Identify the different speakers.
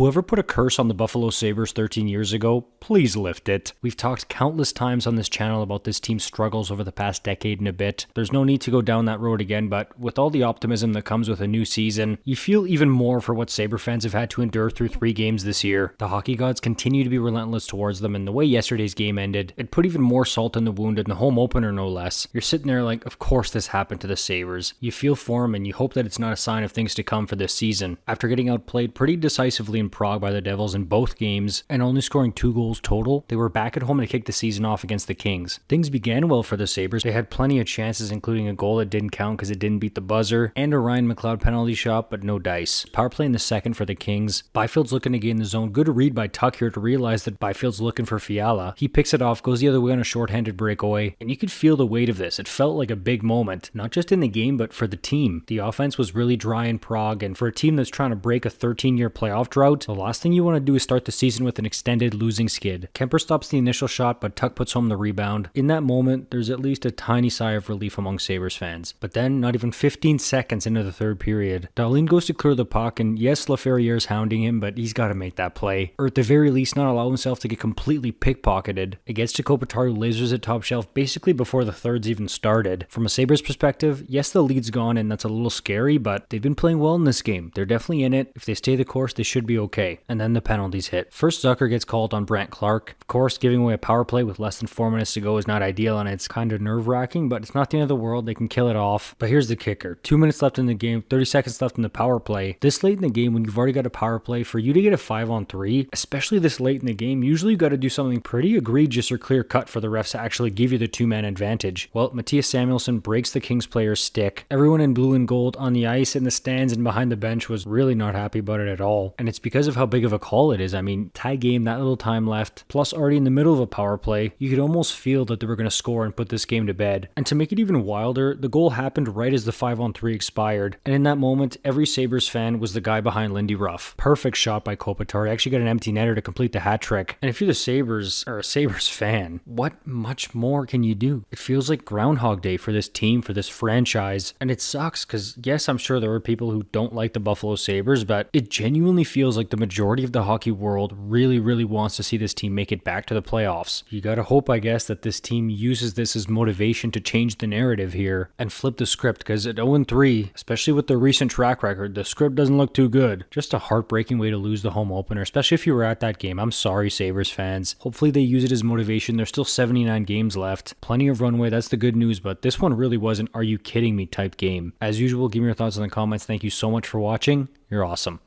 Speaker 1: Whoever put a curse on the Buffalo Sabres 13 years ago, please lift it. We've talked countless times on this channel about this team's struggles over the past decade and a bit. There's no need to go down that road again, but with all the optimism that comes with a new season, you feel even more for what Sabre fans have had to endure through 3 games this year. The hockey gods continue to be relentless towards them, and the way yesterday's game ended, it put even more salt in the wound in the home opener, no less. You're sitting there like, of course this happened to the Sabres. You feel for them, and you hope that it's not a sign of things to come for this season. After getting outplayed pretty decisively in Prague by the Devils in both games, and only scoring 2 goals total, they were back at home to kick the season off against the Kings. Things began well for the Sabres. They had plenty of chances, including a goal that didn't count because it didn't beat the buzzer, and a Ryan McLeod penalty shot, but no dice. Power play in the second for the Kings. Byfield's looking to get in the zone. Good read by Tuck here to realize that Byfield's looking for Fiala. He picks it off, goes the other way on a shorthanded breakaway, and you could feel the weight of this. It felt like a big moment, not just in the game, but for the team. The offense was really dry in Prague, and for a team that's trying to break a 13-year playoff drought, the last thing you want to do is start the season with an extended losing skid. Kemper stops the initial shot, but Tuck puts home the rebound. In that moment, there's at least a tiny sigh of relief among Sabres fans. But then, not even 15 seconds into the third period, Dahlin goes to clear the puck, and yes, Laferriere's hounding him, but he's got to make that play. Or at the very least, not allow himself to get completely pickpocketed. It gets to Kopitar, who lasers it top shelf basically before the thirds even started. From a Sabres perspective, yes, the lead's gone, and that's a little scary, but they've been playing well in this game. They're definitely in it. If they stay the course, they should be okay. And then the penalties hit. First, Zucker gets called on Brandt Clarke. Of course, giving away a power play with less than 4 minutes to go is not ideal, and it's kind of nerve-wracking, but it's not the end of the world. They can kill it off. But here's the kicker. 2 minutes left in the game, 30 seconds left in the power play. This late in the game, when you've already got a power play, for you to get a 5-on-3, especially this late in the game, usually you got to do something pretty egregious or clear-cut for the refs to actually give you the 2-man advantage. Well, Matthias Samuelsson breaks the Kings player's stick. Everyone in blue and gold on the ice, in the stands, and behind the bench was really not happy about it at all. And it's because of how big of a call it is. I mean, tie game, that little time left, plus already in the middle of a power play, you could almost feel that they were going to score and put this game to bed. And to make it even wilder, the goal happened right as the 5-on-3 expired. And in that moment, every Sabres fan was the guy behind Lindy Ruff. Perfect shot by Kopitar. He actually got an empty netter to complete the hat trick. And if you're the Sabres, or a Sabres fan, what much more can you do? It feels like Groundhog Day for this team, for this franchise. And it sucks because, yes, I'm sure there are people who don't like the Buffalo Sabres, but it genuinely feels like the majority of the hockey world really wants to see this team make it back to the playoffs. You gotta hope, I guess, that this team uses this as motivation to change the narrative here and flip the script, because at 0-3, especially with their recent track record, the script doesn't look too good. Just a heartbreaking way to lose the home opener, especially if you were at that game. I'm sorry, Sabres fans. Hopefully they use it as motivation. There's still 79 games left. Plenty of runway, that's the good news, but this one really wasn't are you kidding me type game. As usual, give me your thoughts in the comments. Thank you so much for watching. You're awesome.